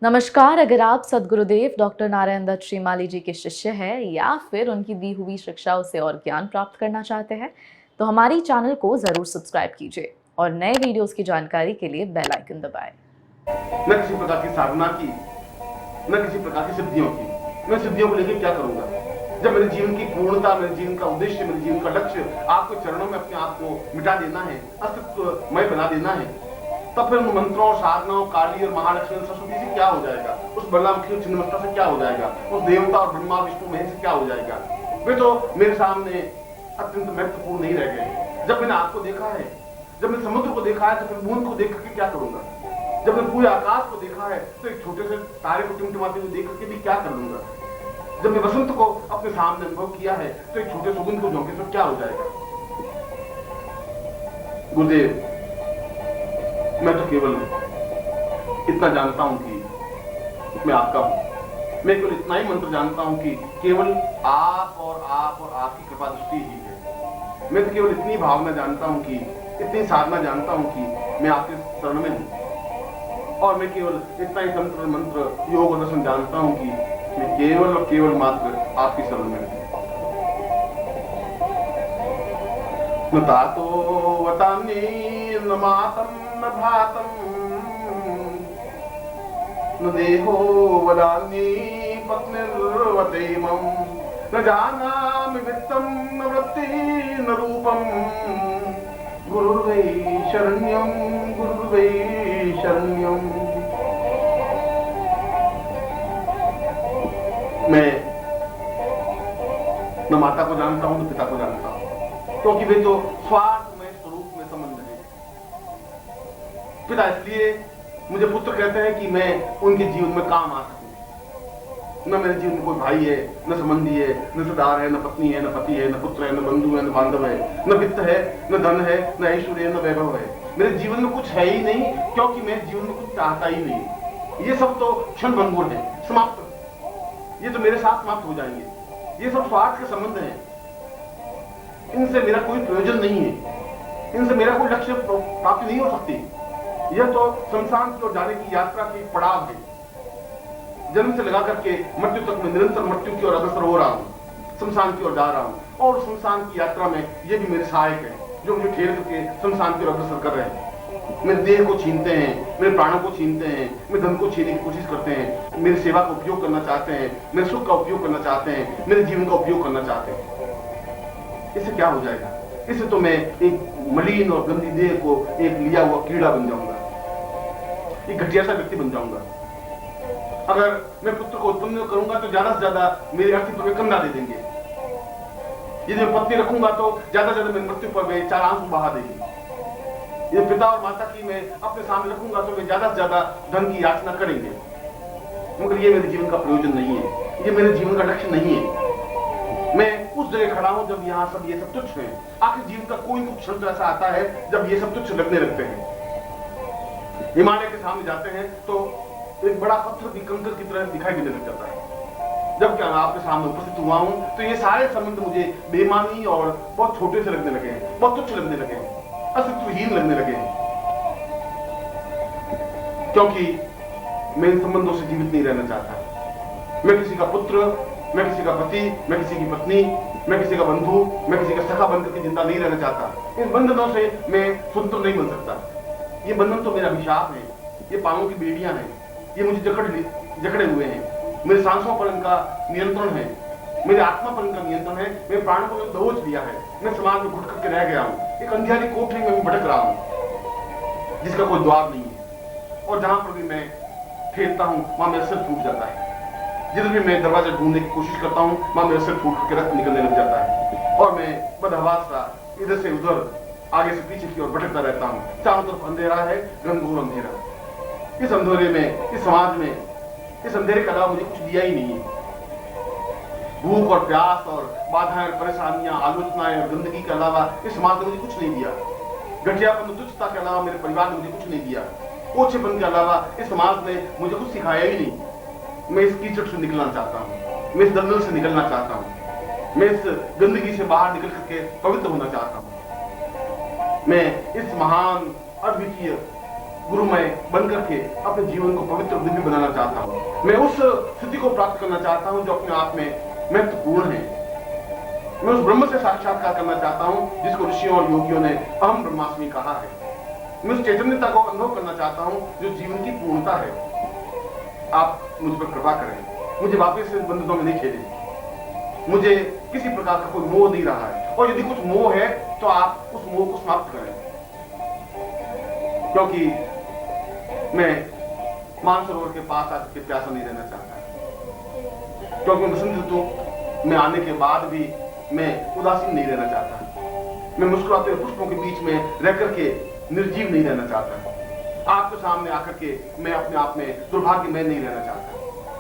नमस्कार। अगर आप सद्गुरुदेव डॉक्टर नारायण दत्त श्रीमाली जी के शिष्य हैं या फिर उनकी दी हुई शिक्षाओं से और ज्ञान प्राप्त करना चाहते हैं तो हमारी चैनल को जरूर सब्सक्राइब कीजिए और नए वीडियोस की जानकारी के लिए बेल आइकन दबाएं। न किसी प्रकार की साधना की, न किसी प्रकार की सिद्धियों की। मैं सिद्धियों को लेकर क्या करूंगा जब मेरे जीवन की पूर्णता, मेरे जीवन का उद्देश्य, मेरे जीवन का लक्ष्य आपके चरणों में अपने आप को मिटा देना है, अस्तित्वमय बना देना है। तब फिर उन मंत्रों, साधनाओं, काली और महालक्ष्मी सरस्वती से क्या हो जाएगा? उस बलरामखी और छिन्नमस्ता से क्या हो जाएगा? उस देवता और ब्रह्मा विष्णु महेश से क्या हो जाएगा? वे तो मेरे सामने अत्यंत महत्वपूर्ण नहीं रह गए। जब मैंने आपको देखा है, जब मैंने समुद्र को देखा है, तो फिर बूंद को देख करके क्या करूंगा? जब मैंने पूरे आकाश को देखा है तो एक छोटे से तारे को टिमटिमाते हुए देख करके भी क्या कर लूंगा? जब मैं वसंत को अपने सामने अनुभव किया है तो एक छोटे सुगंध को झोंके से क्या हो जाएगा? गुरुदेव, मैं तो केवल इतना जानता हूं कि मैं आपका हूं। मैं केवल इतना ही मंत्र जानता हूं कि केवल आप और आपकी कृपा दृष्टि ही है। मैं तो केवल इतनी भावना जानता हूं कि, इतनी साधना जानता हूं कि मैं आपके शरण में हूं। और मैं केवल इतना ही तंत्र मंत्र योग और दर्शन जानता हूं कि मैं केवल और केवल मात्र आपकी शरण में हूं। न तातो वतानि न मातम न भातम न देहो वदानि पत्निर्वदेमं न जानामि वित्तं न वृत्ति न रूपम गुरुर्वै शरण्यं गुरुर्वै शरण्यं। मैं न माता को जानता हूं न पिता को जानता हूं, क्योंकि वे तो स्वार्थमय स्वरूप में संबंध है। पिता इसलिए मुझे पुत्र कहते हैं कि मैं उनके जीवन में काम आ सकूं। न मेरे जीवन में कोई भाई है, न संबंधी है, न रिश्तेदार है, न पत्नी है, न पति है, न पुत्र है, न बंधु है, न बांधव है, न वित्त है, न धन है, न ऐश्वर्य है, न वैभव है। मेरे जीवन में कुछ है ही नहीं, क्योंकि मैं जीवन में कुछ चाहता ही नहीं। ये सब तो क्षण भंगुर है, समाप्त। ये तो मेरे साथ समाप्त हो जाएंगे। ये सब स्वार्थ के संबंध हैं। इनसे मेरा कोई प्रयोजन नहीं है, इनसे मेरा कोई लक्ष्य प्राप्ति नहीं हो सकती। यह तो शमशान की ओर जाने की यात्रा की पड़ाव है। जन्म से लगा करके मृत्यु तक में निरंतर मृत्यु की ओर अग्रसर हो रहा हूँ, शमशान की ओर जा रहा हूँ। और शमशान की यात्रा में ये भी मेरे सहायक है, जो मुझे ठेल करके शमशान की ओर अग्रसर कर रहे हैं। मेरे देह को छीनते हैं, मेरे प्राणों को छीनते हैं, मेरे धन को छीनने की कोशिश करते हैं, मेरी सेवा का उपयोग करना चाहते हैं, मेरे सुख का उपयोग करना चाहते हैं, मेरे जीवन का उपयोग करना चाहते हैं। इससे क्या हो जाएगा? इससे तो मैं एक मलिन और गंदी देह को एक लिया हुआ कीड़ा बन जाऊंगा, एक घटिया सा व्यक्ति बन जाऊंगा। अगर मैं पुत्र को उत्पन्न करूंगा तो ज्यादा से ज्यादा मेरे अस्तित्व में कंधा दे देंगे। यदि मैं पत्नी रखूंगा तो ज्यादा से ज्यादा मेरी मृत्यु पर वे चार आंसू बहा देंगे। यदि पिता और माता की मैं अपने सामने रखूंगा तो वे ज्यादा से ज्यादा धन की याचना करेंगे। मगर ये मेरे जीवन का प्रयोजन नहीं है, ये मेरे जीवन का लक्ष्य नहीं है। मैं उस जगह खड़ा हूं जब यहाँ सब ये सब तुच्छ है। आखिर जीवन का कोई क्षण तो ऐसा आता है जब ये सब तुच्छ लगने लगते हैं। हिमालय के सामने जाते हैं तो एक बड़ा पत्थर भी कंकर की तरह दिखाई देने लग जाता है। जब क्या आपके सामने उपस्थित हुआ हूं तो ये सारे संबंध मुझे बेमानी और बहुत छोटे से लगने लगे हैं, बहुत तुच्छ लगने लगे हैं, अस्तित्वहीन लगने लगे हैं। क्योंकि मैं इन संबंधों से जीवित नहीं रहना चाहता। मैं किसी का पुत्र, मैं किसी का पति, मैं किसी की पत्नी, मैं किसी का बंधु, मैं किसी का सखा बनकर के जिंदा नहीं रहना चाहता। इन बंधनों से मैं स्वतंत्र नहीं बन सकता। ये बंधन तो मेरा अभिशाप है, ये पांवों की बेड़ियां हैं, ये मुझे जकड़े हुए हैं। मेरे सांसों पर इनका नियंत्रण है, मेरे आत्मा पर इनका नियंत्रण है। मेरे प्राणों को दबोच लिया है। मैं समाज में घुट करके रह गया हूँ, एक अंधियारी कोठरी में मैं भटक रहा हूँ जिसका कोई द्वार नहीं है। और जहां पर भी मैं ठेलता हूँ वहां मेरा सिर फूट जाता है। जिधर भी मैं दरवाजा ढूंढने की कोशिश करता हूँ वहां मेरा सिर फूट करके रक्त निकलने लग जाता है और मैं बदहवास सा इधर से उधर, आगे से पीछे की ओर भटकता रहता हूँ। चारों तरफ अंधेरा है, घनघोर अंधेरा। इस अंधेरे में, इस समाज में, इस अंधेरे के अलावा मुझे कुछ दिया ही नहीं है। भूख और प्यास और बाधाएं, परेशानियां, आलोचनाएं और गंदगी के अलावा इस समाज ने मुझे कुछ नहीं दिया। घटियापन, तुच्छता के अलावा मेरे परिवार ने मुझे कुछ नहीं दिया। ओछेपन के अलावा इस समाज ने मुझे कुछ सिखाया ही नहीं। मैं इस कीचड़ से निकलना चाहता हूँ, मैं इस दलदल से निकलना चाहता हूँ, मैं इस गंदगी से बाहर निकल करके पवित्र होना चाहता हूँ। मैं इस महान, अद्वितीय गुरुमय बन करके अपने जीवन को पवित्र दिव्य बनाना चाहता हूँ। मैं उस स्थिति को प्राप्त करना चाहता हूँ जो अपने आप में महत्वपूर्ण है। मैं उस ब्रह्म से साक्षात्कार करना चाहता हूँ जिसको ऋषियों और योगियों ने अहम ब्रह्मास्मि कहा है। मैं उस चैतन्यता को अनुभव करना चाहता हूँ जो जीवन की पूर्णता है। आप मुझ पर कृपा करें, मुझे वापस से बंधनों में नहीं खेलें। मुझे किसी प्रकार का कोई मोह नहीं रहा है, और यदि कुछ मोह है तो आप उस मोह को समाप्त करें, क्योंकि मैं मानसरोवर के पास आकर के प्यासा नहीं रहना चाहता, क्योंकि बसंत ऋतु में आने के बाद भी मैं उदासीन नहीं रहना चाहता। मैं मुस्कुराते हुए पुष्पों के बीच में रह करके निर्जीव नहीं रहना चाहता। आपके सामने आकर के मैं अपने आप में दुर्भाग्यमय नहीं रहना चाहता।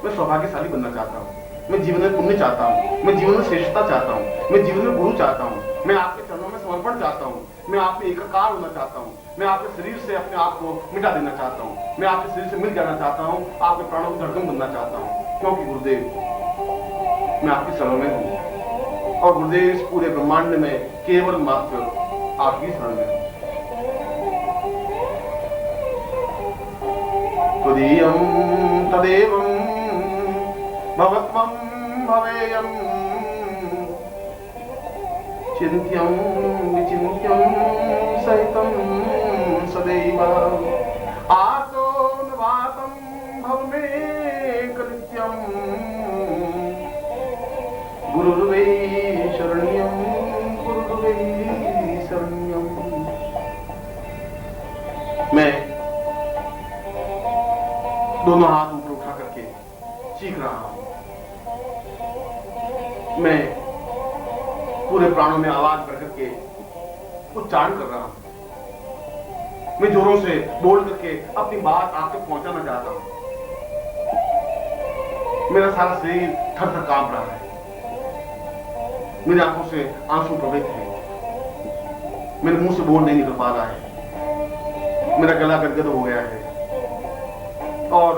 मैं सौभाग्यशाली बनना चाहता हूँ। मैं जीवन में पुण्य चाहता हूँ। मैं जीवन में श्रेष्ठता चाहता हूँ। मैं जीवन में गुरु चाहता हूँ। मैं आपके चरणों में समर्पण चाहता हूँ। मैं आप में एकाकार होना चाहता हूँ। मैं आपके शरीर से अपने आप को मिटा देना चाहता हूँ। मैं आपके शरीर से मिल जाना चाहता हूँ। आपके प्राणों की धड़कन बनना चाहता हूँ, क्योंकि गुरुदेव मैं आपकी शरण में हूँ, और गुरुदेव इस पूरे ब्रह्मांड में केवल मात्र आपकी शरण में हूँ। त्वदीयं तदेवं भवत्वं भवेयं चिन्त्यं विचिन्त्यं सहितं सदैव आर्तो नवातं भवमेकनित्यं गुरुर्वै शरण्यं गुरुर्वै शरण्यं। मैं दोनों हाथ ऊपर उठा करके चीख रहा हूं। मैं पूरे प्राणों में आवाज भर करके उच्चारण कर रहा हूं। मैं जोरों से बोल करके अपनी बात आप तक पहुंचाना चाहता हूं। मेरा सारा शरीर थर थर कांप रहा है। मेरी आंखों से आंसू प्रवहित है। मेरे मुंह से बोल नहीं निकल पा रहा है। मेरा गला गदगद हो गया है, और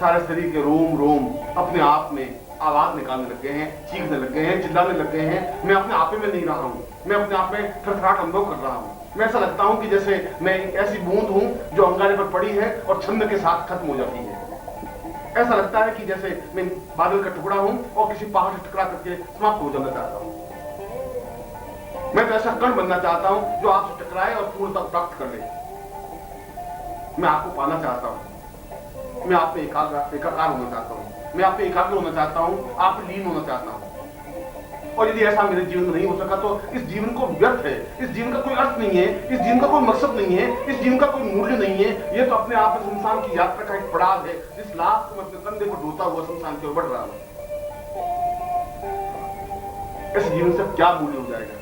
सारे शरीर के रोम रोम अपने आप में आवाज निकालने लग गए हैं, चीखने लग गए हैं, चिल्लाने लग गए हैं। मैं अपने आप में नहीं रहा हूं। मैं अपने आप में थरथराहट अनुभव कर रहा हूं। मैं ऐसा लगता हूं कि जैसे मैं एक ऐसी बूंद हूं जो अंगारे पर पड़ी है और छंद के साथ खत्म हो जाती है। ऐसा लगता है कि जैसे मैं बादल का टुकड़ा हूं और किसी पहाड़ से टकरा करके समाप्त हो जाना चाहता हूं। मैं तो ऐसा कण बनना चाहता हूं जो आपसे टकराए और पूर्णता प्राप्त कर ले। मैं आपको पाना चाहता हूं। मैं आप में एकाकार होना चाहता हूं। मैं आप पे एकाग्र होना चाहता हूं। आप पे लीन होना चाहता हूं। और यदि ऐसा मेरे जीवन में नहीं हो सका तो इस जीवन को व्यर्थ है। इस जीवन का कोई अर्थ नहीं है। इस जीवन का कोई मकसद नहीं है। इस जीवन का कोई मूल्य नहीं है। ये तो अपने आप में संसार की यात्रा का एक पड़ाव है, जिस लाभ को मैं अपने कंधे पर ढोता हुआ संसार की ओर बढ़ रहा हूं। इस जीवन से क्या मूल्य हो जाएगा?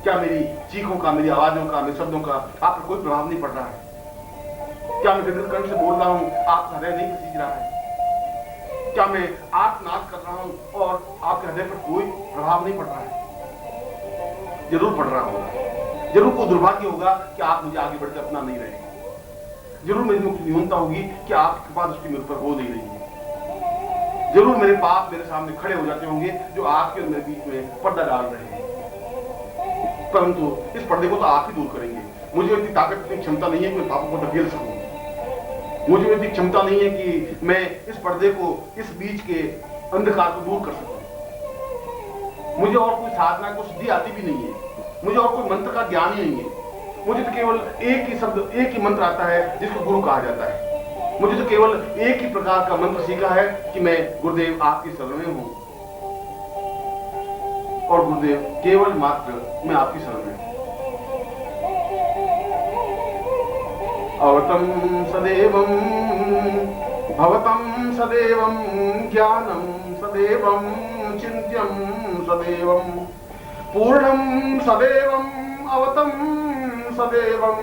क्या मेरी चीखों का, मेरी आवाजों का, मेरे शब्दों का आप पर कोई प्रभाव नहीं पड़ रहा है? क्या मैं गदगद कंठ से बोल रहा हूं, आपका हृदय नहीं खींच रहा है? क्या मैं आर्तनाद कर रहा हूं और आपके हृदय पर कोई प्रभाव नहीं पड़ रहा है? जरूर पड़ रहा होगा। जरूर कोई दुर्भाग्य होगा कि आप मुझे आगे बढ़कर अपना नहीं रहे। जरूर मेरी न्यूनता होगी कि आपकी कृपा दृष्टि मेरे ऊपर हो नहीं रही है। जरूर मेरे पाप मेरे सामने खड़े हो जाते होंगे जो आपके और मेरे बीच में पर्दा डाल रहे हैं, परंतु इस पर्दे को तो आप ही दूर करेंगे। मुझे इतनी ताकत, इतनी क्षमता नहीं है कि मैं पापों को धकेल सकूं। मुझे इतनी क्षमता नहीं है कि मैं इस पर्दे को, इस बीच के अंधकार को दूर कर सकूं। मुझे और कोई साधना, कोई सिद्धि आती भी नहीं है। मुझे और कोई मंत्र का ज्ञान ही नहीं है। मुझे तो केवल एक ही शब्द, एक ही मंत्र आता है जिसको गुरु कहा जाता है। मुझे तो केवल एक ही प्रकार का मंत्र सीखा है कि मैं गुरुदेव आपकी शरण में हूं, और गुरुदेव केवल मात्र मैं आपकी शरण में हूं। अवतं सदैवं भवतं सदैवं ज्ञानं सदैवं चिन्त्यं सदैवं पूर्णं सदैवं अवतं सदैवं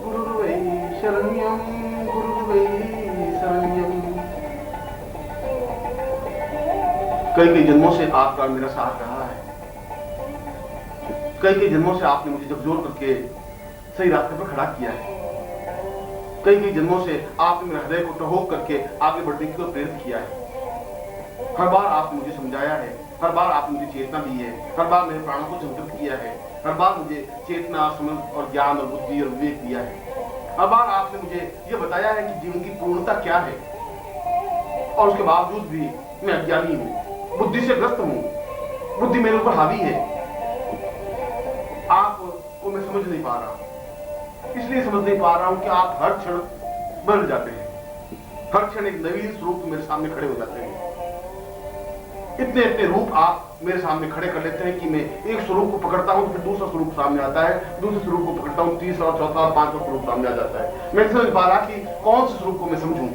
गुरुर्वै शरण्यं गुरुर्वै शरण्यं। कई जन्मों से आपका मेरा साथ रहा है। कई जन्मों से आपने मुझे झकझोर करके सही रास्ते पर खड़ा किया है। कई जन्मों से आपने मेरे हृदय को टहोक करके आगे बढ़ने की प्रेरित किया है। हर बार आपने मुझे समझाया है। हर बार आपने मुझे चेतना दी है। हर बार मेरे प्राणों को संतृप्त किया है। हर बार मुझे चेतना, समझ और ज्ञान और बुद्धि और विवेक दिया है। अब बार आपने मुझे ये बताया है कि जीवन की पूर्णता क्या है, और उसके बावजूद भी मैं अज्ञानी हूं, बुद्धि से ग्रस्त हूं, बुद्धि मेरे ऊपर हावी है। आपको मैं समझ नहीं पा रहा हूं, इसलिए समझ नहीं पा रहा हूं कि आप हर क्षण बदल जाते हैं, हर क्षण एक नवीन स्वरूप मेरे सामने खड़े हो जाते हैं। इतने इतने रूप आप मेरे सामने खड़े कर लेते हैं कि मैं एक स्वरूप को पकड़ता हूं तो फिर दूसरा स्वरूप सामने आता है, दूसरे स्वरूप को पकड़ता हूं, तीसरा और चौथा और पांचवा स्वरूप सामने आ जाता है। मैं समझ पा रहा कि कौन से स्वरूप को मैं समझूं,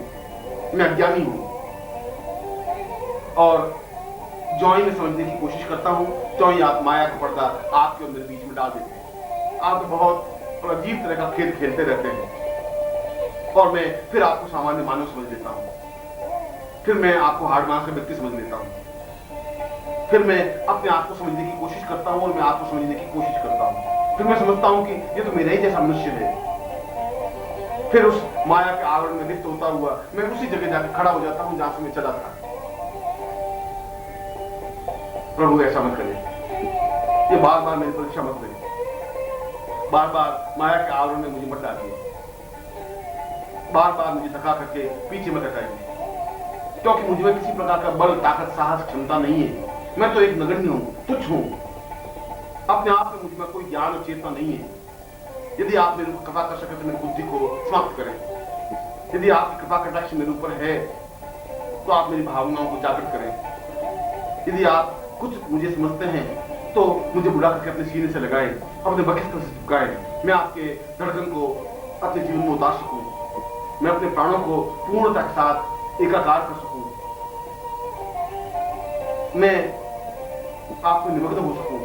मैं अज्ञानी हूं। और जो ही मैं समझने की कोशिश करता हूं, तो ही आप माया का पर्दा आपके और मेरे बीच में डाल देते हैं। आप तो बहुत अजीब तरह का खेल खेलते रहते हैं, और मैं फिर आपको सामान्य मानव समझ लेता हूं, फिर मैं आपको हार्ड मास का व्यक्ति समझ लेता हूं, फिर मैं अपने आप को समझने की कोशिश करता हूं और मैं आपको समझने की कोशिश करता हूं। फिर मैं समझता हूं कि ये तो मेरा ही जैसा मनुष्य है। फिर उस माया के आवरण में लिप्त होता हुआ मैं उसी जगह जाकर खड़ा हो जाता हूं जहां से मैं चला था। प्रभु ऐसा मत करिए, ये बार बार मेरी परीक्षा मत करिए, बार बार माया के आवरण में मुझे मत डालिए, बार बार मुझे धक्का करके पीछे मत हटाइए, क्योंकि मुझ में किसी प्रकार का बल, ताकत, साहस, क्षमता नहीं है। मैं तो एक नगण्य हूं, तुच्छ हूं, अपने आप में मुझ में कोई ज्ञान और चेतना नहीं है। यदि आप मेरे को कृपा कर सके तो मेरी बुद्धि को समाप्त करें। यदि आपकी कृपा कटाक्ष मेरे ऊपर है तो आप मेरी भावनाओं को जागृत करें। यदि आप कुछ मुझे समझते हैं तो मुझे बुला करके अपने सीने से लगाएं, अपने बकिस्तर से चिपकाएं। मैं आपके धड़कन को अपने जीवन में उतार सकूं, मैं अपने प्राणों को पूर्णता के साथ एकाकार कर सकूं, मैं आपको निमग्न हो सकूं,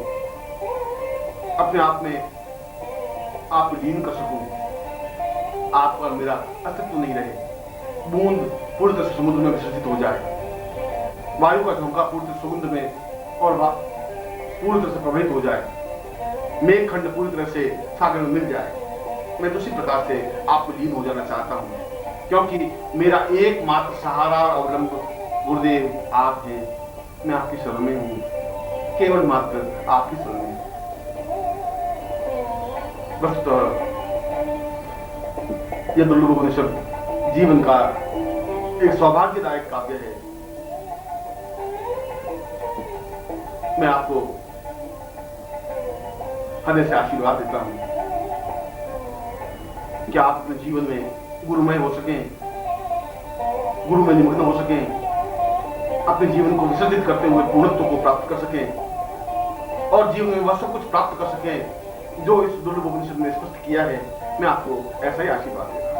अपने आप में आपको लीन कर सकूं, आप पर मेरा अस्तित्व नहीं रहे, बूंद पूरी तरह से समुद्र में विसर्जित हो जाए, वायु का झोंका पूरी तरह समुद्र में और पूरी तरह से प्रभावित हो जाए, मेघ खंड पूरी तरह से सागर में मिल जाए। मैं तो उसी प्रकार से आपको लीन हो जाना चाहता हूं, क्योंकि मेरा एकमात्र सहारा और अवलंब गुरुदेव आप हैं। मैं आपकी शरण में हूं, केवल मात्र आपकी शरण में। वस्तुतः यह दुर्लभ उपनिषद जीवन का एक सौभाग्यदायक काव्य है। मैं आपको हृदय से आशीर्वाद देता हूं कि आप अपने जीवन में गुरुमय हो सकें, गुरु में निमग्न हो सकें, अपने जीवन को विसर्जित करते हुए पूर्णत्व को प्राप्त कर सकें और जीवन में वह सब कुछ प्राप्त कर सकें जो इस दुर्लभ उपनिषद ने स्पष्ट किया है। मैं आपको ऐसा ही आशीर्वाद देता हूं।